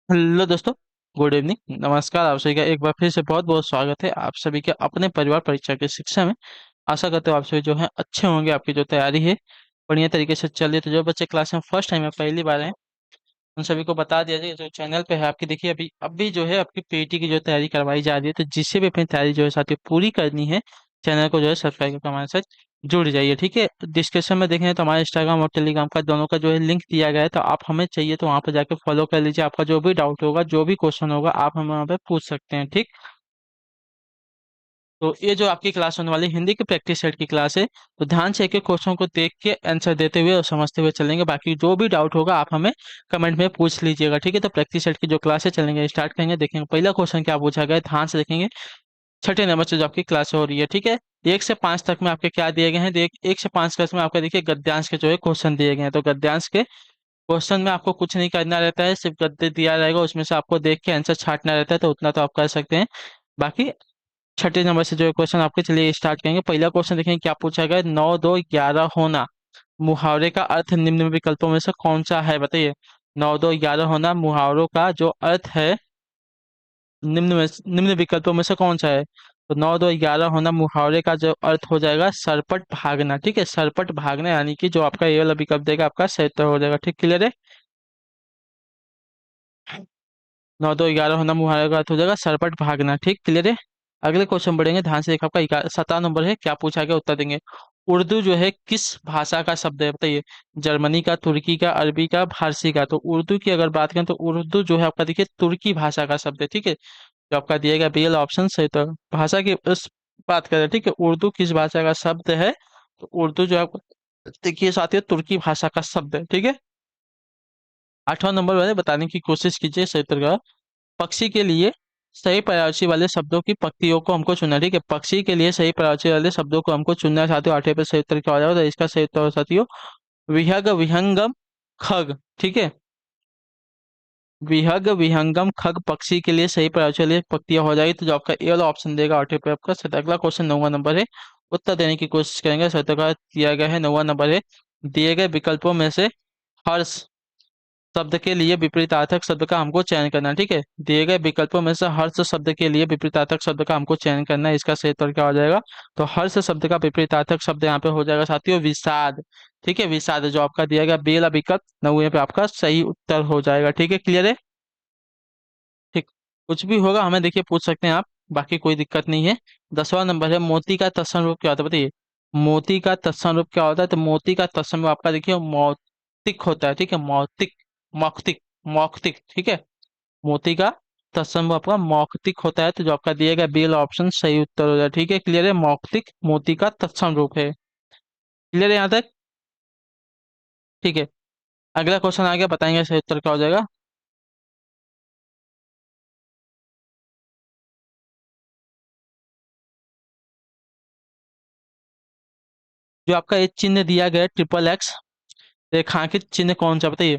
Hello दोस्तों। Good evening, नमस्कार। आप सभी का एक बार फिर से बहुत बहुत स्वागत है आप सभी के अपने परिवार परीक्षा की शिक्षा में। आशा करते हो आप सभी जो है अच्छे होंगे। आपकी जो तैयारी है बढ़िया तरीके से चल रही है। तो जो बच्चे क्लास में फर्स्ट टाइम है, पहली बार है, उन सभी को बता दिया जाए जो चैनल पे है आपकी। देखिए अभी जो है आपकी पीटी की जो तैयारी करवाई जा रही है, तो जिससे भी अपनी तैयारी जो है साथी पूरी करनी है, चैनल को जो है सब्सक्राइब करके हमारे साथ जुड़ जाइए। ठीक है, डिस्क्रिप्शन में देखें तो हमारे इंस्टाग्राम और टेलीग्राम का दोनों का जो है लिंक दिया गया है। तो आप हमें चाहिए तो वहाँ पर जाकर फॉलो कर लीजिए। आपका जो भी डाउट होगा, जो भी क्वेश्चन होगा, आप हमें वहाँ पे पूछ सकते हैं। ठीक। तो ये जो आपकी क्लास होने वाली हिंदी की प्रैक्टिस सेट की क्लास है, तो ध्यान से एक एक क्वेश्चन को देख के आंसर देते हुए और समझते हुए चलेंगे। बाकी जो भी डाउट होगा आप हमें कमेंट में पूछ लीजिएगा। ठीक है, तो प्रैक्टिस सेट की जो क्लास है चलेंगे, स्टार्ट करेंगे। देखेंगे पहला क्वेश्चन क्या पूछा गया है, ध्यान से देखेंगे। छठे नंबर से जो आपकी क्लास हो रही है, ठीक है। 1 से 5 तक में आपके क्या दिए गए हैं, देख 1 से 5 क्लास में आपका देखिए गद्यांश के जो है क्वेश्चन दिए गए हैं। तो गद्यांश के क्वेश्चन में आपको कुछ नहीं करना रहता है, सिर्फ गद्दे दिया रहेगा, उसमें से आपको देख के आंसर छांटना रहता है। तो उतना तो आप कर सकते हैं। बाकी छठे नंबर से जो क्वेश्चन आपके, चलिए स्टार्ट करेंगे। पहला क्वेश्चन देखेंगे क्या पूछा गया है, 9 2 11 होना मुहावरे का अर्थ निम्न विकल्पों में से कौन सा है, बताइए। 9 2 11 होना मुहावरों का जो अर्थ है, निम्न विकल्पों में से कौन सा है। तो 9 2 11 होना मुहावरे का जो अर्थ हो जाएगा सरपट भागना। ठीक है, सरपट भागना, यानी कि जो आपका ये वाला विकल्प देगा आपका सही उत्तर हो जाएगा। ठीक, क्लियर है। 9 2 11 होना मुहावरे का अर्थ हो जाएगा सरपट भागना। ठीक, क्लियर है। अगले क्वेश्चन बढ़ेंगे, ध्यान से देखा। आपका 17 नंबर है, क्या पूछा गया उत्तर देंगे। उर्दू जो है किस भाषा का शब्द है, बताइए। जर्मनी का, तुर्की का, अरबी का, फारसी का। तो उर्दू की अगर बात करें तो उर्दू जो है आपका देखिए तुर्की भाषा का शब्द है। ठीक है, जो आपका दिया गया बी वाला ऑप्शन सही। तो भाषा की उस बात करें, ठीक है, उर्दू किस भाषा का शब्द है, तो उर्दू जो है देखिए साथियों तुर्की भाषा का शब्द है। ठीक है। 8वां नंबर वाले बताने की कोशिश कीजिए सही उत्तर का। पक्षी के लिए सही पर्यायवाची वाले शब्दों की पंक्तियों को हमको चुनना है। ठीक है, पक्षी के लिए सही पर्यायवाची वाले शब्दों को हमको चुनना है साथियों। 8वें पे सही उत्तर क्या हो जाएगा, तो इसका सही उत्तर हो साथियों विहग विहंगम खग। ठीक है, विहग विहंगम खग पक्षी के लिए सही पर्यायवाची वाली पंक्तियां हो जाएगी। तो जो आपका ए वाला ऑप्शन देगा 8वें पे आपका सही। अगला क्वेश्चन 9वां नंबर है, उत्तर देने की कोशिश करेंगे। सही उत्तर का दिया गया है 9वां नंबर है, दिए गए विकल्पों में से हर्ष शब्द के लिए विपरीतार्थक शब्द का हमको चयन करना है। ठीक है, दिए गए विकल्पों में से हर्ष शब्द के लिए विपरीतार्थक शब्द का हमको चयन करना है। इसका सही उत्तर क्या हो जाएगा, तो हर्ष शब्द का विपरीतार्थक शब्द यहाँ पे हो जाएगा साथियों विषाद। ठीक है, विषाद जो आपका दिया गया बेला विकल्प 9वें पे आपका सही उत्तर हो जाएगा। ठीक है, क्लियर है। ठीक, कुछ भी होगा हमें देखिए पूछ सकते हैं आप, बाकी कोई दिक्कत नहीं है। 10वां नंबर है, मोती का तत्सम रूप क्या होता है, बताइए। मोती का तत्सम रूप क्या होता है, तो मोती का तत्सम रूप आपका देखिए मौक्तिक होता है। ठीक है, मौक्तिक, मौक्तिक, मौक्तिक। ठीक है, मोती का तत्सम रूप आपका मौक्तिक होता है। तो जो आपका दिया गया बी वाला ऑप्शन सही उत्तर हो जाए। ठीक है, क्लियर है, मौक्तिक मोती का तत्सम रूप है। क्लियर है यहाँ तक। ठीक है, अगला क्वेश्चन आ गया, बताएंगे सही उत्तर क्या हो जाएगा। जो आपका ये चिन्ह दिया गया है XXX रेखांकित चिन्ह कौन सा, बताइए।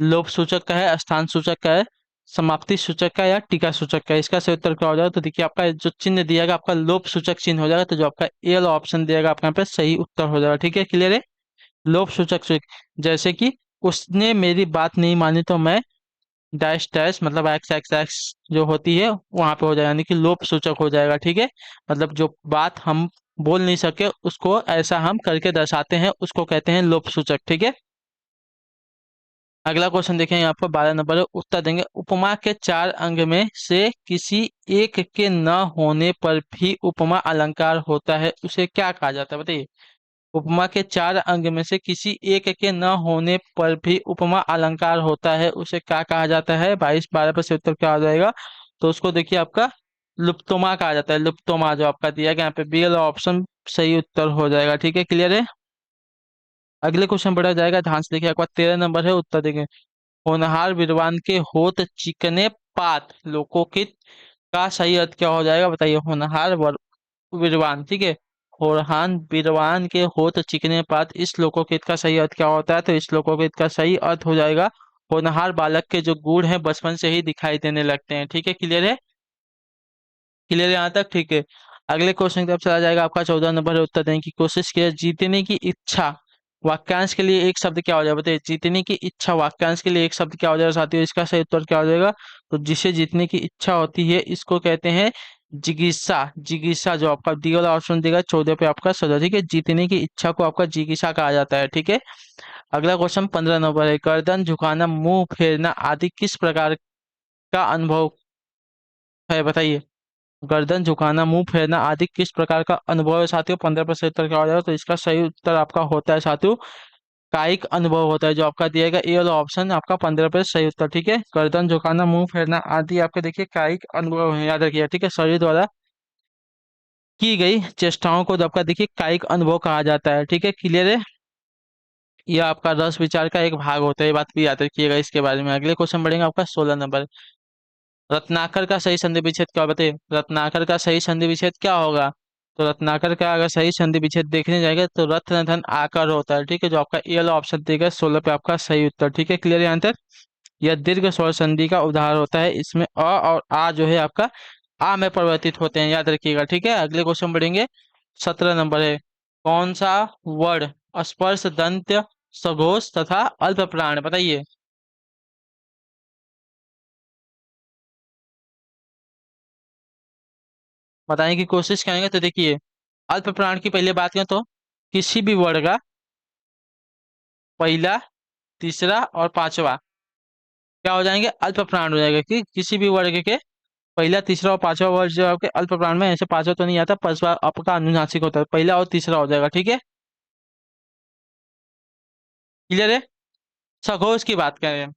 लोभ सूचक का है, स्थान सूचक का है, समाप्ति सूचक का है, या टीका सूचक का है। इसका सही उत्तर क्या हो जाएगा, तो देखिए आपका जो चिन्ह दिया गया आपका लोभ सूचक चिन्ह हो जाएगा। तो जो आपका ए वाला ऑप्शन दिएगा आपका यहाँ पे सही उत्तर हो जाएगा। ठीक है, क्लियर है। लोभ सूचक सूचक, जैसे कि उसने मेरी बात नहीं मानी तो मैं डैश डैश, मतलब एक्स एक्स एक्स जो होती है वहां पे हो जाएगा, यानी कि लोभ सूचक हो जाएगा। ठीक है, मतलब जो बात हम बोल नहीं सके उसको ऐसा हम करके दर्शाते हैं, उसको कहते हैं लोभ सूचक। ठीक है। अगला क्वेश्चन देखें, यहाँ पर 12 नंबर है, उत्तर देंगे। उपमा के 4 अंग में से किसी एक के न होने पर भी उपमा अलंकार होता है, उसे क्या कहा जाता है, बताइए। उपमा के 4 अंग में से किसी एक के न होने पर भी उपमा अलंकार होता है, उसे क्या कहा जाता है। 22 12 पर से उत्तर क्या आ जाएगा, तो उसको देखिए आपका लुप्तोमा कहा जाता है। लुप्तोमा जो आपका दिया गया यहाँ पे बी वाला ऑप्शन सही उत्तर हो जाएगा। ठीक है, क्लियर है। अगले क्वेश्चन बढ़ा जाएगा, ध्यान से देखिए। आपका 13 नंबर है, उत्तर देंगे। होनहार विद्वान के होत चिकने पात लोकोकित का सही अर्थ क्या हो जाएगा, बताइए। होनहार विद्वान, ठीक है, होनहार विद्वान के होत चिकने पात, इस लोकोकित का सही अर्थ क्या होता है, तो इस लोकोकित का सही अर्थ हो जाएगा होनहार बालक के जो गुण हैं बचपन से ही दिखाई देने लगते हैं। ठीक है, क्लियर है। क्लियर है यहाँ तक। ठीक है, अगले क्वेश्चन की तरफ चला जाएगा। आपका 14 नंबर है, उत्तर देने की कोशिश किया। जीतने की इच्छा वाक्यांश के लिए एक शब्द क्या हो जाएगा बताइए, जीतने की इच्छा, वाक्यांश के लिए एक शब्द क्या हो जाएगा साथियों, इसका सही उत्तर क्या हो जाएगा, तो जिसे जीतने की इच्छा होती है इसको कहते हैं जिगीसा। जिगीसा जो आपका डी वाला ऑप्शन देगा 14 पे आपका सदा, ठीक है, जीतने की इच्छा को आपका जिगीसा कहा जाता है, ठीक है। अगला क्वेश्चन 15 नंबर है, गर्दन झुकाना, मुंह फेरना आदि किस प्रकार का अनुभव है बताइए। गर्दन झुकाना, मुंह फेरना आदि किस प्रकार का अनुभव है साथियों, 15 पर सही उत्तर क्या हो जाएगा, तो इसका सही उत्तर आपका होता है साथियों कायिक अनुभव होता है, जो आपका दिया गया ए वाला ऑप्शन आपका 15 पे सही उत्तर, ठीक है। गर्दन झुकाना, मुंह फेरना आदि आपके देखिए कायिक अनुभव है, याद रखिए, ठीक है, शरीर द्वारा की गई चेष्टाओं को जो आपका देखिए कायिक अनुभव कहा जाता है, ठीक है, क्लियर है। यह आपका रस विचार का एक भाग होता है, ये बात भी याद रखिएगा इसके बारे में। अगले क्वेश्चन बढ़ेंगे आपका 16 नंबर, रत्नाकर का सही संधि विच्छेद क्या बताइए, रत्नाकर का सही संधि विच्छेद क्या होगा, तो रत्नाकर का अगर सही संधि विच्छेद देखने जाएगा तो रत्न धन आकर होता है, ठीक है, जो आपका ए वाला ऑप्शन देगा 16 पे आपका सही उत्तर, ठीक है, क्लियर आंसर। यह दीर्घ स्वर संधि का उदाहरण होता है, इसमें अ और आ जो है आपका आ में परिवर्तित होते हैं, याद रखिएगा, ठीक है। अगले क्वेश्चन बढ़ेंगे 17 नंबर है, कौन सा वर्ड स्पर्श दंत्य सघोष तथा अल्प प्राण बताइए। बताने की कोशिश करेंगे तो देखिए, अल्प प्राण की पहले बात करें तो किसी भी वर्ड का पहला, तीसरा और पांचवा क्या हो जाएंगे, अल्प प्राण हो जाएगा, कि किसी भी वर्ग के पहला, तीसरा और पांचवा वर्ड जो आपके अल्प प्राण में, ऐसे पांचवा तो नहीं आता, पांचवा आपका अनुनासिक होता है, पहला और तीसरा हो जाएगा, ठीक है, क्लियर है। सघोष की बात करें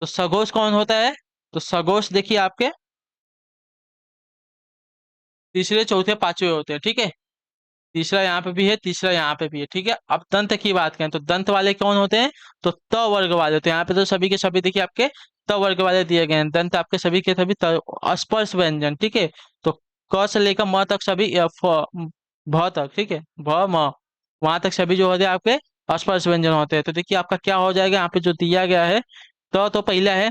तो सघोष कौन होता है, तो सघोष देखिए आपके तीसरे, चौथे, पांचवे होते हैं, ठीक है, तीसरा यहाँ पे भी है, तीसरा यहाँ पे भी है, ठीक है। अब दंत की बात करें तो दंत वाले कौन होते हैं, तो त वर्ग वाले होते हैं, यहाँ पे तो सभी के सभी देखिए आपके त वर्ग वाले दिए गए हैं, दंत आपके सभी के सभी स्पर्श व्यंजन, ठीक है, तो क से लेकर म तक सभी भ तक, ठीक है, भ म वहां तक सभी जो होते हैं आपके स्पर्श व्यंजन होते हैं, तो देखिए आपका क्या हो जाएगा यहाँ पे जो दिया गया है, तो पहला है,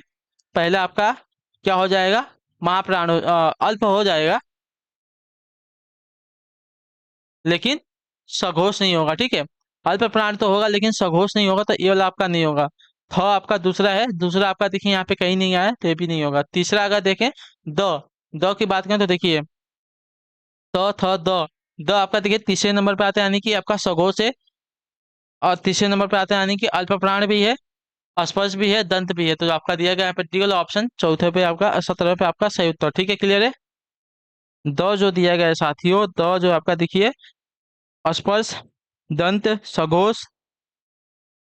पहला आपका क्या हो जाएगा, महाप्राण अल्प हो जाएगा, लेकिन सघोष नहीं होगा, ठीक है, अल्प प्राण तो होगा लेकिन सघोष नहीं होगा, तो ये वाला आपका नहीं होगा। थ आपका दूसरा है, दूसरा आपका देखिए यहाँ पे कहीं नहीं आया, तो ये भी नहीं होगा। तीसरा अगर देखें द, द की बात करें तो देखिए द आपका देखिए तीसरे नंबर पे आता है, यानी कि आपका सघोष है, और तीसरे नंबर पे आता है यानी कि अल्प प्राण भी है, स्पर्श भी है, दंत भी है, तो जो आपका दिया गया यहाँ पे डी वाला ऑप्शन चौथे पे आपका 17 पे आपका सही उत्तर, ठीक है, क्लियर है। द जो दिया गया है साथियों, द जो आपका देखिए स्पर्श, दंत, सघोष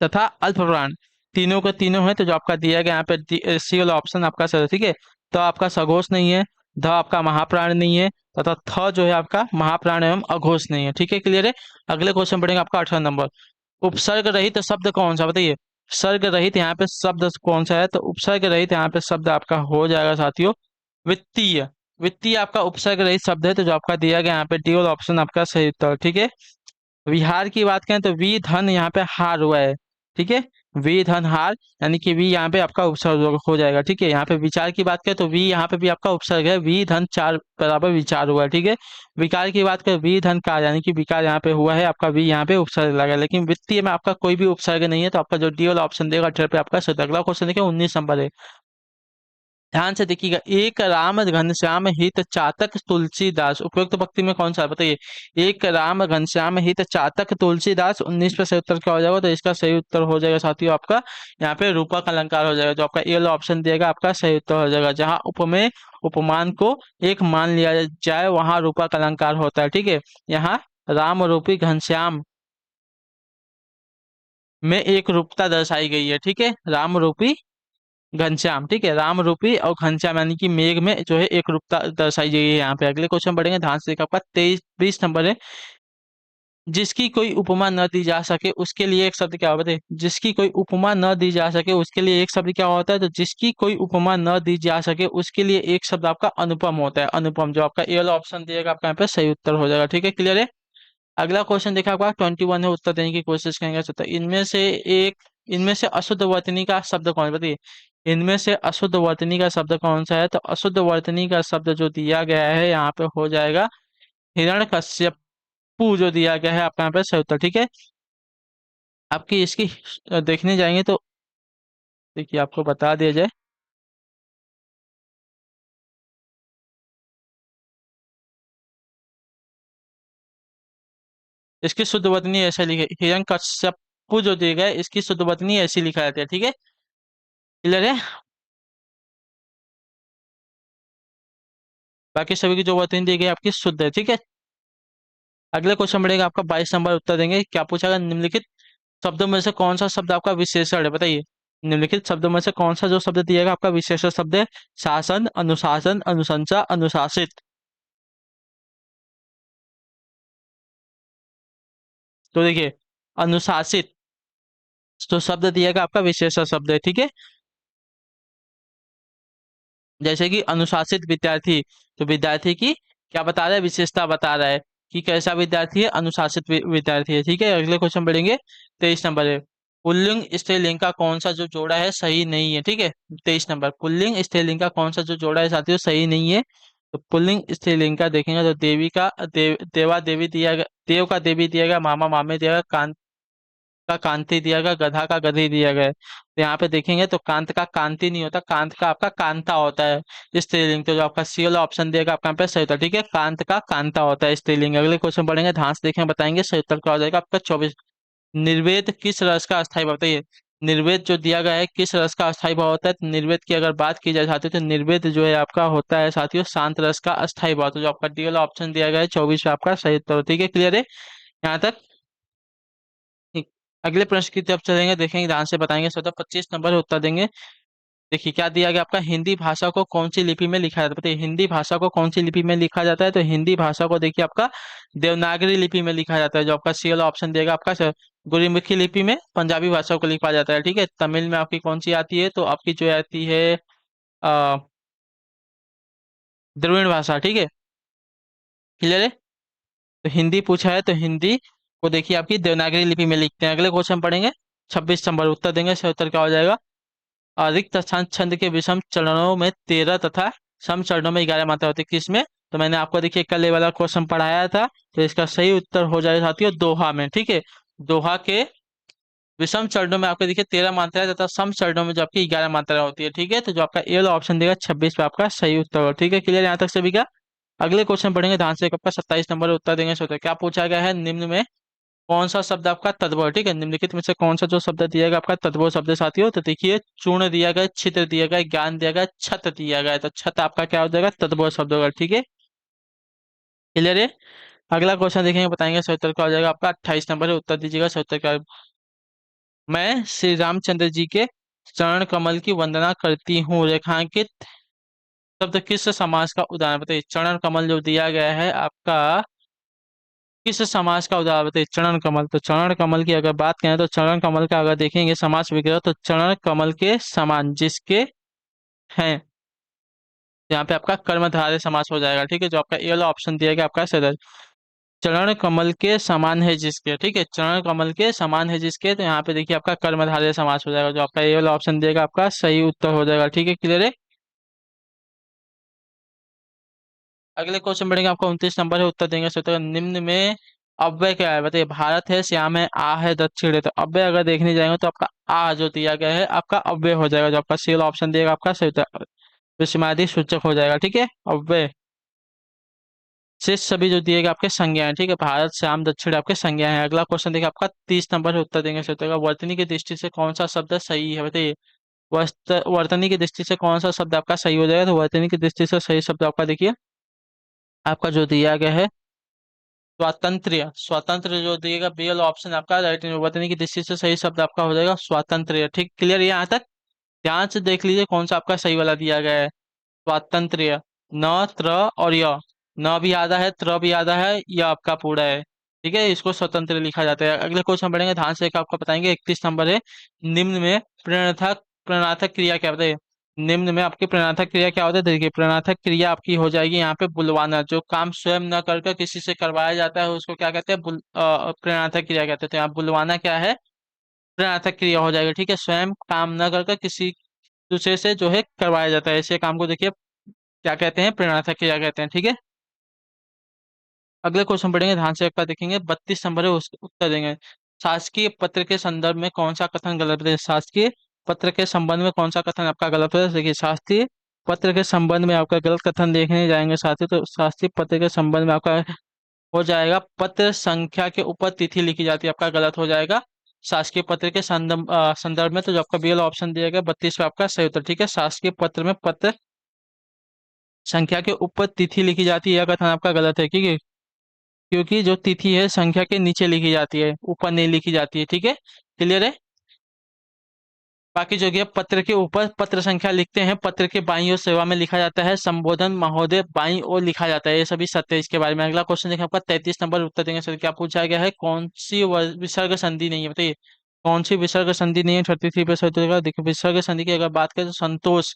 तथा अल्पप्राण, तीनों के तीनों है, तो जो आपका दिया गया यहाँ पे सी वाला ऑप्शन आपका सही है, ठीक है। तो आपका सघोष नहीं है, ध आपका महाप्राण नहीं है, तथा थ जो है आपका महाप्राण एवं अघोष नहीं है, ठीक है, क्लियर है। अगले क्वेश्चन पढ़ेंगे आपका 18 नंबर, उपसर्ग रहित शब्द कौन सा बताइए, सर्ग रहित यहाँ पे शब्द कौन सा है, तो उपसर्ग रहित यहाँ पे शब्द आपका हो जाएगा साथियों वित्तीय। वित्तीय आपका उपसर्ग रहित शब्द है, तो जो आपका दिया गया यहाँ पे डी वाला ऑप्शन आपका सही उत्तर, ठीक है। विहार की बात करें तो वी धन यहाँ पे हार हुआ है, ठीक है, वी धन हार, यानी कि वी यहाँ पे आपका उपसर्ग हो जाएगा, ठीक है। यहाँ पे विचार की बात करें तो वी यहाँ पे भी आपका उपसर्ग है, वी धन चार बराबर विचार हुआ है, ठीक है। विकार की बात करें वी धन कार, यानी कि विकार यहाँ पे हुआ है, आपका वी यहाँ पे उपसर्ग लगा है, लेकिन वित्तीय में आपका कोई भी उपसर्ग नहीं है, तो आपका जो डी वाला ऑप्शन देगा 18 पे आपका सही। अगला क्वेश्चन देखिए 19 नंबर है, ध्यान से देखिएगा, एक राम घनश्याम हित चातक तुलसीदास उपयुक्त पंक्ति में कौन सा है? बताइए, एक राम घनश्याम हित चातक तुलसीदास 19 पे सही उत्तर क्या हो जाएगा, तो इसका सही उत्तर हो जाएगा साथियों आपका यहाँ पे रूपक अलंकार हो जाएगा, जो आपका ये वाला ऑप्शन देगा आपका सही उत्तर हो जाएगा, जहाँ उपमेय उपमान को एक मान लिया जाए वहां रूपक अलंकार होता है, ठीक है। यहाँ राम रूपी घनश्याम में एक रूपता दर्शाई गई है, ठीक है, राम रूपी घनश्याम, ठीक है, राम रूपी और घनश्याम यानी कि मेघ में जो है एक रूपता दर्शाई गई है यहाँ पे। अगले क्वेश्चन बढ़ेंगे, ध्यान से देखिए, आपका 23 नंबर है, जिसकी कोई उपमा न दी जा सके उसके लिए एक शब्द क्या होता है, जिसकी कोई उपमा न दी जा सके उसके लिए एक शब्द क्या होता है, तो जिसकी कोई उपमा न दी जा सके उसके लिए एक शब्द आपका अनुपम होता है, अनुपम, जो आपका ए वाला ऑप्शन दिएगा आपका यहाँ पे सही उत्तर हो जाएगा, ठीक है, क्लियर है। अगला क्वेश्चन देखा आपका 21 है, उत्तर देने की कोशिश करेंगे, तो इनमें से अशुद्ध वर्तनी का शब्द कौन है बताइए, इनमें से अशुद्ध वर्तनी का शब्द कौन सा है, तो अशुद्ध वर्तनी का शब्द जो दिया गया है यहाँ पे हो जाएगा हिरण्यकश्यपु, जो दिया गया है आपका यहाँ पे सही उत्तर, ठीक है। आपकी इसकी देखने जाएंगे तो देखिए आपको बता दिया जाए। इसकी शुद्ध वतनी ऐसे लिखे, हिरण्यकश्यपु जो दिया गया है इसकी शुद्ध वतनी ऐसी लिखा जाता है, ठीक है। क्लियर है। बाकी सभी की जो वतनी दी गई है आपकी शुद्ध है, ठीक है। अगले क्वेश्चन बढ़ेगा आपका 22 नंबर, उत्तर देंगे। क्या पूछा गया, निम्नलिखित शब्दों में से कौन सा शब्द आपका विशेषण है, बताइए। निम्नलिखित शब्दों में से कौन सा जो शब्द दिएगा आपका विशेषण शब्द है। शासन, अनुशासन, अनुशंसा, अनुशासित। तो देखिए, अनुशासित तो शब्द दिएगा आपका विशेषण शब्द है, ठीक है। जैसे कि अनुशासित विद्यार्थी, तो विद्यार्थी की क्या बता रहा है, विशेषता बता रहा है कि कैसा विद्यार्थी है, अनुशासित विद्यार्थी है, ठीक है। अगले क्वेश्चन पढ़ेंगे। 23 नंबर है, पुल्लिंग स्त्रीलिंग का कौन सा जो जोड़ा है सही नहीं है, ठीक है। 23 नंबर, पुल्लिंग स्त्रीलिंग का कौन सा जो जोड़ा है साथियों सही नहीं है। तो पुल्लिंग स्त्रीलिंग का देखेंगे तो देवी का देवा देवी दिया गया, देव का देवी दिया गया, मामा मामे दिया गया, का कांति दिया गया, गधा का गधी दिया गया है। तो यहाँ पे देखेंगे तो कांत का कांति नहीं होता, कांत का आपका कांता होता है स्त्रीलिंग। तो जो आपका सी वाला ऑप्शन दिएगा आपका यहाँ पे सही होता है, ठीक है। कांत का कांता होता है स्त्रीलिंग। अगले क्वेश्चन पढ़ेंगे, ध्यान से देखें, बताएंगे सही उत्तर क्या हो जाएगा आपका 24। निर्वेद किस रस का अस्थायी भाव, बताइए। निर्वेद जो दिया गया है किस रस का अस्थायी भाव होता है। तो निर्वेद की अगर बात की जाए साथियों तो निर्वेद जो है आपका होता है साथियों शांत रस का अस्थायी भाव। तो जो आपका डी वाला ऑप्शन दिया गया है 24 आपका सही उत्तर, ठीक है। क्लियर है यहाँ तक। ठीक। अगले प्रश्न की तरफ चलेंगे, देखेंगे ध्यान से बताएंगे। 25 नंबर उत्तर देंगे। देखिए क्या दिया गया आपका, हिंदी भाषा को कौन सी लिपि में लिखा जाता है, बताइए। हिंदी भाषा को कौन सी लिपि में लिखा जाता है। तो हिंदी भाषा को देखिए आपका देवनागरी लिपि में लिखा जाता है। जो आपका सी वाला ऑप्शन देगा आपका गुरुमुखी लिपि में पंजाबी भाषा को लिखा जाता है, ठीक है। तमिल में आपकी कौन सी आती है, तो आपकी जो आती है अ, द्रविड़ भाषा, ठीक है। क्लियर है। तो हिंदी पूछा है तो हिंदी को देखिए आपकी देवनागरी लिपि में लिखते हैं। अगले क्वेश्चन पढ़ेंगे। 26 नंबर उत्तर देंगे, सही उत्तर क्या हो जाएगा। रिक्त स्थान छंद के विषम चरणों में 13 तथा सम चरणों में 11 मात्रा होती है, किसमें। तो मैंने आपको देखिए कल ये वाला क्वेश्चन पढ़ाया था। तो इसका सही उत्तर हो जाएगा साथियों दोहा में, ठीक है। दोहा के विषम चरणों में आपको देखिए 13 मात्रा है तथा सम चरणों में जो आपकी 11 मात्रा होती है, ठीक है। तो जो आपका ए वाला ऑप्शन देगा 26 पे आपका सही उत्तर हो, ठीक है। क्लियर यहाँ तक सभी का। अगले क्वेश्चन पढ़ेंगे ध्यान से, आपका 27 नंबर उत्तर देंगे सोते क्या पूछा गया है, निम्न में कौन सा शब्द आपका तद्भव है, ठीक है। निम्नलिखित में से कौन सा जो शब्द दिया गया आपका तद्भव शब्द है साथियों। तो देखिए चूर्ण दिया गया, छिद्र दिया गया, ज्ञान दिया गया, छत दिया गया है। तो छत आपका क्या हो जाएगा, तद्भव शब्द होगा, ठीक है। क्लियर है। अगला क्वेश्चन देखेंगे, बताएंगे सही उत्तर क्या हो जाएगा आपका। 28 नंबर है, उत्तर दीजिएगा सही उत्तर क्या है? मैं श्री रामचंद्र जी के चरण कमल की वंदना करती हूँ, रेखांकित शब्द किस समास का उदाहरण, बताइए। चरण कमल जो दिया गया है आपका किस समास का उदाहरण, बताइए। चरण कमल, तो चरण कमल की अगर बात करें तो चरण कमल का अगर देखेंगे समास विग्रह तो चरण कमल के समान जिसके हैं, यहाँ पे आपका कर्मधारय समास हो जाएगा, ठीक है। जो आपका ए वाला ऑप्शन दिया गया आपका सदर, चरण कमल के समान है जिसके, ठीक है। चरण कमल के समान है जिसके, तो यहाँ पे देखिए आपका कर्मधारय समास हो जाएगा। जो आपका ए वाला ऑप्शन दिएगा आपका सही उत्तर हो जाएगा, ठीक है। क्लियर है। अगले क्वेश्चन बढ़ेंगे, आपका 29 नंबर है, उत्तर देंगे सही उत्तर। निम्न में अव्यय क्या है, बताइए। भारत है, श्याम है, आ है, दक्षिण है। तो अव्यय अगर देखने जाएंगे तो आपका आ जो दिया गया है आपका अव्यय हो जाएगा। जो आपका सी वाला ऑप्शन दिएगा आपका सही उत्तर विस्मयादि सूचक हो जाएगा, ठीक है। अव्यय शेष सभी जो दिएगा आपके संज्ञा है, ठीक है। भारत श्याम दक्षिण आपके संज्ञा है। अगला क्वेश्चन देखिए आपका 30 नंबर है, उत्तर देंगे सही उत्तर। वर्तनी की दृष्टि से कौन सा शब्द सही है, बताइए। वर्तनी की दृष्टि से कौन सा शब्द आपका सही हो जाएगा। तो वर्तनी की दृष्टि से सही शब्द आपका देखिए आपका जो दिया गया है स्वातंत्र्य, स्वातंत्र जो दिएगा बी वाला ऑप्शन आपका राइट वतनी की दृष्टि से सही शब्द आपका हो जाएगा स्वातंत्र्य, ठीक। क्लियर यहाँ तक। ध्यान से देख लीजिए कौन सा आपका सही वाला दिया गया है स्वातंत्र्य। न त्र और य, न भी आधा है, त्र भी आधा है, यह आपका पूरा है, ठीक है। इसको स्वतंत्र लिखा जाता है। अगले क्वेश्चन पढ़ेंगे ध्यान से, एक आपका बताएंगे। 31 नंबर है, निम्न में प्रणर्थक प्रणर्थक क्रिया क्या बताइए। निम्न में आपकी प्रणर्थक क्रिया क्या होता है, देखिए प्रणर्थक क्रिया आपकी हो जाएगी यहाँ पे बुलवाना। जो काम स्वयं न करके किसी से करवाया जाता है उसको क्या कहते हैं, प्रणर्थक क्रिया कहते हैं। तो यहाँ बुलवाना क्या है, प्रणर्थक क्रिया हो जाएगा, ठीक है। स्वयं काम न करके किसी दूसरे से जो है करवाया जाता है, ऐसे काम को देखिए क्या कहते हैं, प्रणर्थक क्रिया कहते हैं, ठीक है। अगले क्वेश्चन पढ़ेंगे ध्यान से, एक बार देखेंगे। 32 नंबर है, उत्तर देंगे। शासकीय पत्र के संदर्भ में कौन सा कथन गलत है? शासकीय पत्र के संबंध में कौन सा कथन आपका गलत है? देखिए, शासकीय पत्र के संबंध में आपका गलत कथन देखने जाएंगे साथी, तो शासकीय पत्र के संबंध में आपका हो जाएगा पत्र संख्या के ऊपर तिथि लिखी जाती है, आपका गलत हो जाएगा। शासकीय पत्र के संदर्भ में तो जो आपका बी वाला ऑप्शन दिया गया 32 पे आपका सही उत्तर। ठीक है, शासकीय पत्र में पत्र संख्या के ऊपर तिथि लिखी जाती है, यह कथन आपका गलत है। क्योंकि क्योंकि जो तिथि है संख्या के नीचे लिखी जाती है, ऊपर नहीं लिखी जाती है। ठीक है, क्लियर है। बाकी जो कि पत्र के ऊपर पत्र संख्या लिखते हैं, पत्र के बाईं ओर सेवा में लिखा जाता है संबोधन महोदय, बाईं ओर लिखा जाता है, ये सभी सत्य है इसके बारे में। अगला क्वेश्चन देखें आपका 33 नंबर उत्तर देंगे सर। क्या पूछा गया है? कौन सी विसर्ग संधि नहीं है, बताइए कौन सी विसर्ग संधि नहीं है? 33 पे सर उत्तर देगा। देखिए, विसर्ग संधि की अगर बात करें तो संतोष,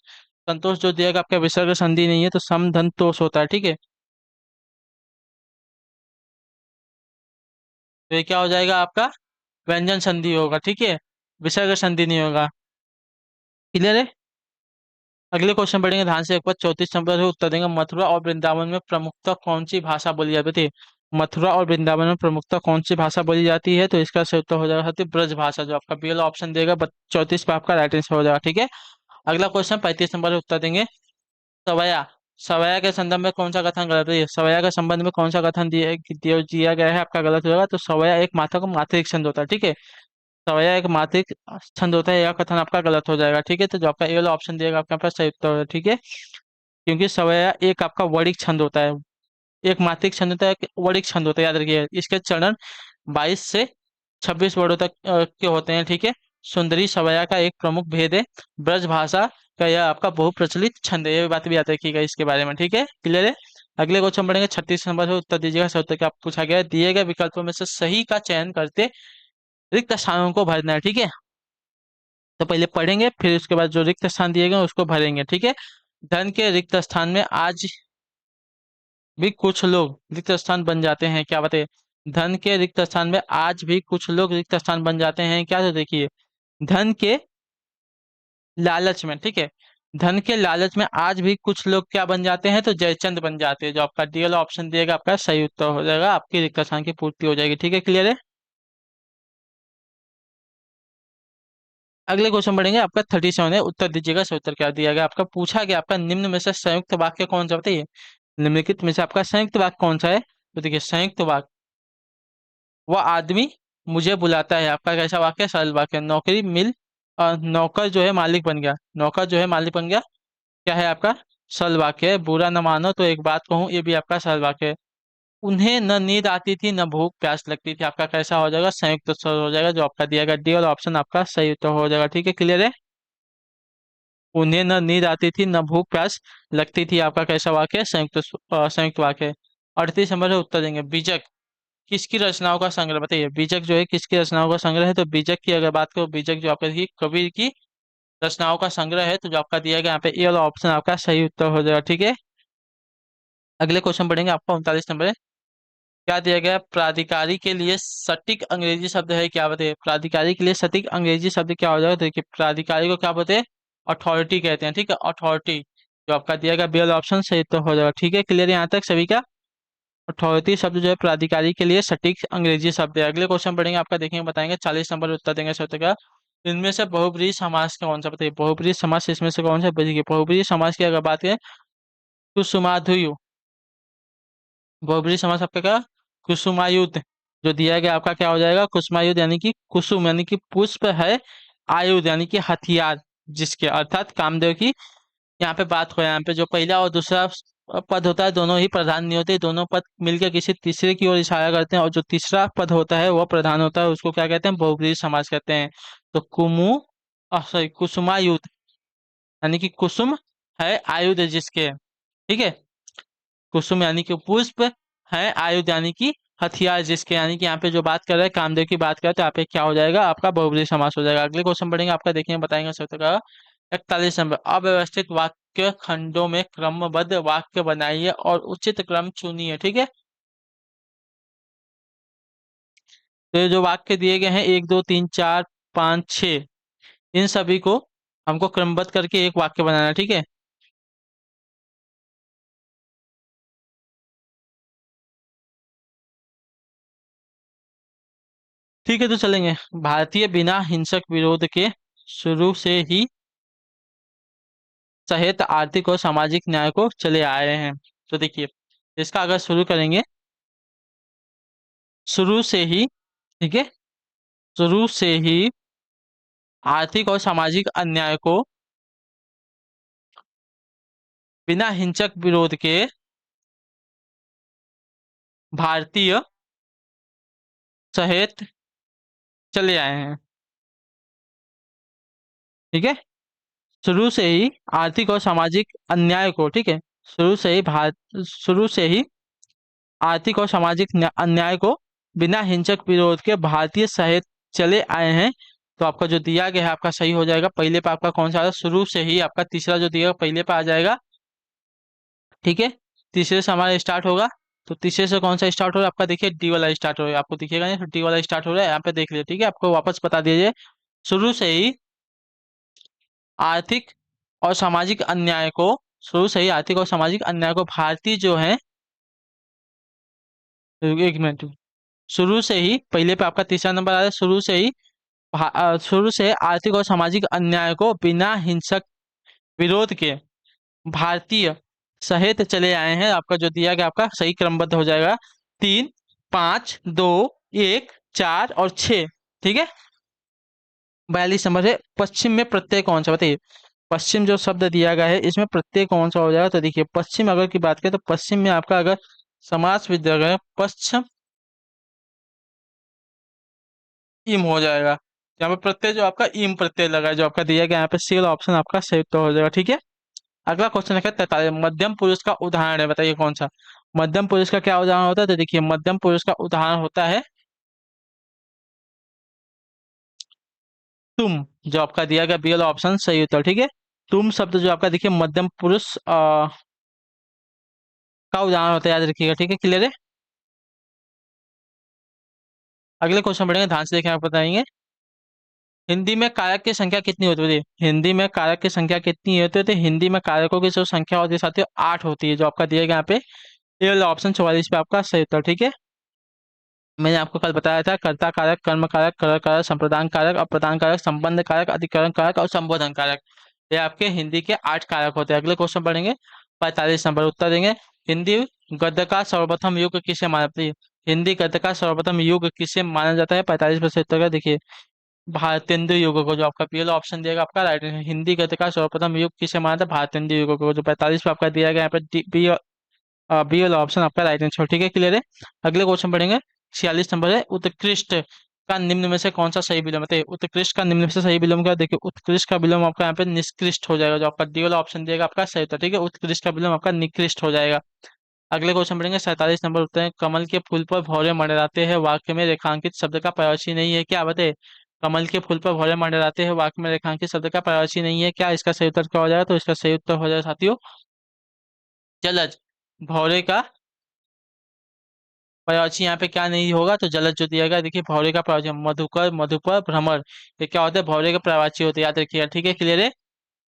संतोष जो दिया गया आपका विसर्ग संधि नहीं है, तो समधनतोष होता है। ठीक है, तो ये क्या हो जाएगा आपका? व्यंजन संधि होगा। ठीक है, विसर्ग संधि नहीं होगा। क्लियर है। अगले क्वेश्चन पढ़ेंगे ध्यान से एक बार। 34 नंबर है उत्तर देंगे। मथुरा और वृंदावन में प्रमुखता कौन सी भाषा बोली जाती है? मथुरा और वृंदावन में प्रमुखता कौन सी भाषा बोली जाती है? तो इसका सही उत्तर हो जाएगा साथी ब्रज भाषा, जो आपका बी वाला ऑप्शन देगा 34 पे आपका राइट आंसर हो जाएगा। ठीक है, अगला क्वेश्चन 35 नंबर है उत्तर देंगे। सवया, सवया के संदर्भ में कौन सा कथन गलत है? सवया के संबंध में कौन सा कथन दिया गया है आपका गलत होगा? तो सवया एक मात्रा को मात्रिक छंद होता है। ठीक है, सवया एक मात्रिक छंद होता है, यह कथन आपका गलत हो जाएगा। ठीक है, तो जो आपका ए वाला ऑप्शन दिएगा आपके पास सही उत्तर होगा। ठीक है, क्योंकि सवया एक आपका वर्णिक छंद होता है, एक मात्रिक छंद होता है, एक वर्णिक छंद होता है, याद रखिए। इसके चरण 22 से 26 वर्णों तक के होते हैं। ठीक है, सुंदरी सवया का एक प्रमुख भेद है ब्रज भाषा का, यह आपका बहुप्रचलित छंद है, ये बात भी याद रखिएगा इसके बारे में। ठीक है, क्लियर है। अगले क्वेश्चन पढ़ेंगे 36 नंबर से उत्तर दीजिएगा। सही उत्तर क्या पूछा गया है? दिए गए विकल्पों में से सही का चयन करते रिक्त स्थानों को भरना है। ठीक है, तो पहले पढ़ेंगे, फिर उसके बाद जो रिक्त स्थान दिए गए उसको भरेंगे। ठीक है, धन के रिक्त स्थान में आज भी कुछ लोग रिक्त स्थान बन जाते हैं, क्या बताइए? धन के रिक्त स्थान में आज भी कुछ लोग रिक्त स्थान बन जाते हैं क्या? तो देखिए, धन के लालच में, ठीक है, धन के लालच में आज भी कुछ लोग क्या बन जाते हैं? तो जयचंद बन जाते हैं, जो आपका डी वाला ऑप्शन दिएगा आपका सही उत्तर हो जाएगा, आपकी रिक्त स्थान की पूर्ति हो जाएगी। ठीक है, क्लियर है। अगले क्वेश्चन बढ़ेंगे आपका 37 है, उत्तर दीजिएगा। सही उत्तर क्या दिया गया आपका? पूछा गया आपका निम्न में से संयुक्त वाक्य कौन सा, बताइए निम्नलिखित में से आपका संयुक्त वाक्य कौन सा है? तो देखिए, संयुक्त वाक्य, वह आदमी मुझे बुलाता है, आपका कैसा वाक्य है? सरल वाक्य। नौकरी मिल, नौकर जो है मालिक बन गया, नौकर जो है मालिक बन गया, क्या है आपका? सरल वाक्य है। बुरा न मानो तो एक बात कहूँ, ये भी आपका सरल वाक्य है। उन्हें न नींद आती थी न भूख प्यास लगती थी, आपका कैसा हो जाएगा? संयुक्त स्वर हो जाएगा, जो आपका दिया गया डी वाला ऑप्शन आपका सही उत्तर हो जाएगा। ठीक है, क्लियर है। उन्हें न नींद आती थी न भूख प्यास लगती थी, आपका कैसा वाक्य है? संयुक्त वाक्य है। 38 नंबर है उत्तर देंगे। बीजक किसकी रचनाओं का संग्रह, बताइए बीजक जो है किसकी रचनाओं का संग्रह है? तो बीजक की अगर बात करो, बीजक जो आपका देखिए कबीर की रचनाओं का संग्रह है, तो जो आपका दिया गया यहाँ पे ए वाला ऑप्शन आपका सही उत्तर हो जाएगा। ठीक है, अगले क्वेश्चन पढ़ेंगे आपका 39 नंबर है। क्या दिया गया? प्राधिकारी के लिए सटीक अंग्रेजी शब्द है, क्या बताइए? प्राधिकारी के लिए सटीक अंग्रेजी शब्द क्या हो जाएगा? देखिए, प्राधिकारी को क्या बोलते हैं? अथॉरिटी कहते हैं। ठीक है, अथॉरिटी, जो आपका दिया गया बी वाला ऑप्शन सही उत्तर हो जाएगा। ठीक है, क्लियर यहाँ तक सभी का? अथॉरिटी शब्द जो है प्राधिकारी के लिए सटीक अंग्रेजी शब्द है। अगले क्वेश्चन पढ़ेंगे आपका, देखेंगे बताएंगे 40 नंबर उत्तर देंगे सत्य का। इनमें से बहुब्रीहि समास का कौन सा, बताइए बहुब्रीहि समास इसमें से कौन सा? देखिए, बहुब्रीहि समास की अगर बात करें तो सुमाधुयु, बहुब्रीहि समास आपका क्या? कुसुमायुध, जो दिया गया आपका क्या हो जाएगा? कुसुमायुध, यानी कि कुसुम यानी कि पुष्प है, आयुध यानी कि हथियार, जिसके अर्थात कामदेव की यहाँ पे बात हो, यहाँ पे जो पहला और दूसरा पद होता है दोनों ही प्रधान नहीं होते, दोनों पद मिलकर किसी तीसरे की ओर इशारा करते हैं, और जो तीसरा पद होता है वह प्रधान होता है, उसको क्या कहते हैं? बहुब्रीहि समास कहते हैं। तो सॉरी कुसुमायुध, यानी कि कुसुम है, आयुध है जिसके, ठीक है, कुसुम यानी कि पुष्प है, आयुध यानी कि हथियार जिसके, यानी कि यहाँ पे जो बात कर रहे हैं कामदेव की बात कर रहे हैं, तो यहाँ पे क्या हो जाएगा? आपका बहुब्रीहि समास हो जाएगा। अगले क्वेश्चन पढ़ेंगे आपका, देखिए बताएंगे सत्य का। 41 नंबर, अव्यवस्थित वाक्य खंडों में क्रमबद्ध वाक्य बनाइए और उचित क्रम चुनिए। ठीक है, तो ये जो वाक्य दिए गए हैं 1 2 3 4 5 6, इन सभी को हमको क्रमबद्ध करके एक वाक्य बनाना है। ठीक है, ठीक है, तो चलेंगे। भारतीय बिना हिंसक विरोध के शुरू से ही सहित आर्थिक और सामाजिक न्याय को चले आए हैं। तो देखिए, इसका अगर शुरू करेंगे, शुरू से ही, ठीक है, शुरू से ही आर्थिक और सामाजिक अन्याय को बिना हिंसक विरोध के भारतीय सहित चले आए हैं। ठीक है, शुरू से ही आर्थिक और सामाजिक अन्याय को, ठीक है, शुरू से ही आर्थिक और सामाजिक अन्याय को बिना हिंसक विरोध के भारतीय सहित चले आए हैं। तो आपका जो दिया गया है आपका सही हो जाएगा। पहले पे आपका कौन सा आ रहा है? शुरू से ही आपका तीसरा जो दिया पहले पे आ जाएगा। ठीक है, तीसरे से हमारा स्टार्ट होगा। तो तीसरे से कौन सा स्टार्ट हो रहा है आपका? देखिए डी वाला स्टार्ट हो रहा है, आपको दिखेगा नहीं, डी वाला स्टार्ट हो रहा है, यहाँ पे देख लिया। ठीक है, आपको वापस बता दीजिए। शुरू से ही आर्थिक और सामाजिक अन्याय को, शुरू से ही आर्थिक और सामाजिक अन्याय को भारतीय जो है, एक मिनट, शुरू से ही पहले पे आपका तीसरा नंबर आ रहा है। शुरू से आर्थिक और सामाजिक अन्याय को बिना हिंसक विरोध के भारतीय सहित चले आए हैं। आपका जो दिया गया आपका सही क्रमबद्ध हो जाएगा, 3, 5, 2, 1, 4 और 6। ठीक है, 42 नंबर है। पश्चिम में प्रत्यय कौन सा बताइए? पश्चिम जो शब्द दिया गया है इसमें प्रत्यय कौन सा हो जाएगा? तो देखिए, पश्चिम अगर की बात करें तो पश्चिम में आपका अगर समास विद्यक है, पश्चिम इम हो जाएगा। यहाँ पे प्रत्यय जो आपका इम प्रत्यय लगा है, जो आपका दिया गया यहाँ पे सी वाला ऑप्शन आपका सही उत्तर हो जाएगा। ठीक है, अगला क्वेश्चन है 43, मध्यम पुरुष का उदाहरण है, बताइए कौन सा? मध्यम पुरुष का क्या उदाहरण होता है? तो देखिए, मध्यम पुरुष का उदाहरण होता है तुम, जो आपका दिया गया बी वाला ऑप्शन सही उत्तर। ठीक है, तुम शब्द जो आपका देखिए मध्यम पुरुष का उदाहरण होता है, याद रखिएगा। ठीक है, क्लियर है। अगले क्वेश्चन बढ़ेंगे, ध्यान से देखें, आप बताएंगे। हिंदी में कारक की संख्या कितनी होती है? हिंदी में कारक की संख्या कितनी होती है? तो हिंदी में कारकों की जो संख्या होती है साथियों 8 होती है, जो आपका दिया गया यहाँ पे ये वाला ऑप्शन 44 पे आपका सही उत्तर। ठीक है, मैंने आपको कल बताया था, कर्ता कारक, कर्म कारक, कर कारक, संप्रदान कारक, अप्रदान कारक, संबंध कारक, अधिकरण कारक और संबोधन कारक। ये आपके हिंदी के 8 कारक होते हैं। अगले क्वेश्चन पढ़ेंगे, 45 नंबर उत्तर देंगे। हिंदी गद्य का सर्वप्रथम युग किसे माना जाता है? हिंदी गद्य का सर्वप्रथम युग किसे माना जाता है? 45% उत्तर का देखिए भारतेंदु युग को, जो आपका पहला ऑप्शन दिएगा आपका राइट है। हिंदी गद्य का सर्वप्रथम युग किसे माना था? भारतेंदु युग को, जो 45 पे आपका दिया गया यहाँ पे बी वाला ऑप्शन आपका राइट आंसर। ठीक है, क्लियर है। अगले क्वेश्चन पढ़ेंगे, 46 नंबर है, उत्कृष्ट का निम्न में से कौन सा सही विलोम है? उत्कृष्ट का निम्न में से सही विलोम क्या? देखिए, उत्कृष्ट का विलोम आपका यहाँ पे निष्कृष्ट हो जाएगा, जो आपका डी वाला ऑप्शन दिएगा आपका सही होता है। ठीक है, उत्कृष्ट का विलोम आपका निकृष्ट हो जाएगा। अगले क्वेश्चन पढ़ेंगे, 47 नंबर उत्तर है, कमल के फूल पर भौरे मंडराते हैं वाक्य में रेखांकित शब्द का प्रयासी नहीं है क्या? बताए, कमल के फूल पर भौरे मंडराते हैं वाक्य में रेखांकित शब्द का प्रयासी नहीं है क्या? इसका सही उत्तर क्या हो जाएगा? तो इसका सही उत्तर हो जाएगा साथियों जलज। भौरे का प्रयासी यहाँ पे क्या नहीं होगा? तो जलज जो दिया गया, देखिए भौरे का प्रयासी मधुकर, मधुपर, भ्रमर, ये क्या होता है? भौरे के प्रवाची होते हैं, याद रखिएगा। ठीक है, क्लियर है,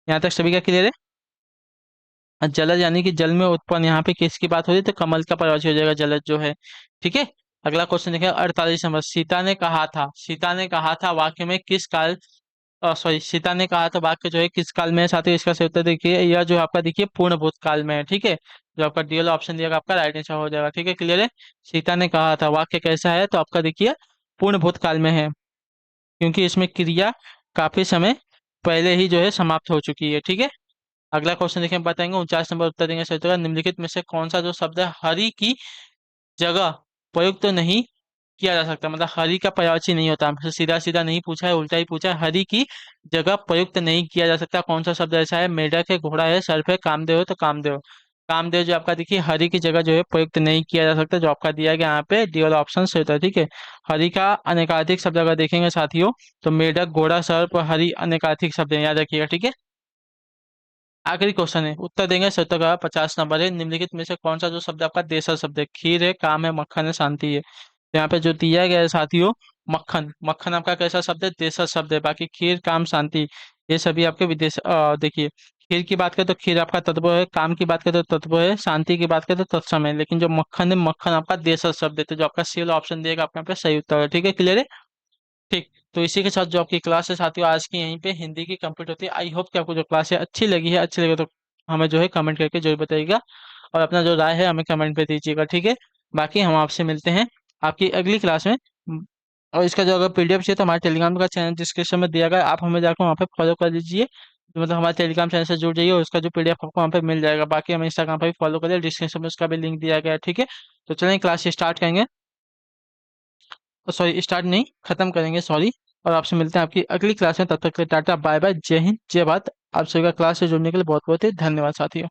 यहाँ तक सभी का क्लियर है। जलज यानी कि जल में उत्पन्न, यहाँ पे किसकी बात हो रही है? तो कमल का प्रवाची हो जाएगा जलज जो है। ठीक है, अगला क्वेश्चन देखिए, 48 नंबर, सीता ने कहा था, सीता ने कहा था वाक्य में किस काल, सॉरी, सीता ने कहा था वाक्य जो है किस काल में है साथियों? इसका सही उत्तर देखिए, यह जो आपका देखिए पूर्ण भूतकाल में है। ठीक है, जो आपका डी वाला ऑप्शन दिया आपका राइट आंसर हो जाएगा। ठीक है, क्लियर है। सीता ने कहा था वाक्य कैसा है? तो आपका देखिए पूर्ण भूतकाल में है, क्योंकि इसमें क्रिया काफी समय पहले ही जो है समाप्त हो चुकी है। ठीक है, अगला क्वेश्चन देखिए, बताएंगे 49 नंबर उत्तर देंगे सही उत्तर, निम्नलिखित में से कौन सा जो शब्द है हरि की जगह प्रयुक्त तो नहीं किया जा सकता? मतलब हरि का प्रयासी नहीं होता, हमसे सीधा सीधा नहीं पूछा है, उल्टा ही पूछा है। हरि की जगह प्रयुक्त नहीं किया जा सकता, कौन सा शब्द ऐसा है? मेढक है, घोड़ा है, सर्प है, कामदेव है। तो कामदेव, कामदेव जो आपका देखिए हरि की जगह जो है प्रयुक्त नहीं किया जा सकता, जो आपका दिया गया यहाँ पे डी वाला ऑप्शन सही होता है। ठीक है, हरि का अनेकाधिक शब्द अगर देखेंगे साथियों, तो मेढक, घोड़ा, सर्प, हरि अनेकाधिक शब्द हैं, याद रखिएगा। ठीक है, आखिरी क्वेश्चन है, उत्तर देंगे सत्तर का 50 नंबर है, निम्नलिखित में से कौन सा जो शब्द आपका देशज शब्द है? खीर है, काम है, मक्खन है, शांति है। तो यहाँ पे जो दिया गया है साथियों, मक्खन, मक्खन आपका कैसा शब्द है? देशज शब्द है। बाकी खीर, काम, शांति ये सभी आपके विदेश, देखिए खीर की बात करें तो खीर आपका तत्व है, काम की बात करें तो तत्व है, शांति की बात करें तो तत्सम है, लेकिन जो मक्खन है, मक्खन आपका देशज शब्द है। तो जो आपका सी वाला ऑप्शन दिएगा आपके यहाँ पे सही उत्तर है। ठीक है, क्लियर है। ठीक। तो इसी के साथ जो आपकी क्लास है साथियों आज की यहीं पे हिंदी की कंप्लीट होती है। आई होप कि आपको जो क्लास है अच्छी लगी है, अच्छी लगे तो हमें जो है कमेंट करके जरूर बताइएगा और अपना जो राय है हमें कमेंट पे दीजिएगा, ठीक है। बाकी हम आपसे मिलते हैं आपकी अगली क्लास में। और इसका जो अगर पीडीएफ चाहिए तो हमारे टेलीग्राम का चैनल डिस्क्रिप्शन में दिया गया है, आप हमें जाकर वहाँ पे फॉलो कर लीजिए। तो मतलब हमारे टेलीग्राम चैनल से जुड़ जाइए और उसका जो पीडीएफ आपको वहाँ पे मिल जाएगा। बाकी हमें इंस्टाग्राम पर भी फॉलो करिए, डिस्क्रिप्शन में उसका भी लिंक दिया गया है, ठीक है। तो चलें क्लास स्टार्ट करेंगे, सॉरी स्टार्ट नहीं खत्म करेंगे, सॉरी। और आपसे मिलते हैं आपकी अगली क्लास में, तब तक के लिए टाटा बाय बाय, जय हिंद जय भारत। आप सभी का क्लास से जुड़ने के लिए बहुत बहुत ही धन्यवाद साथियों।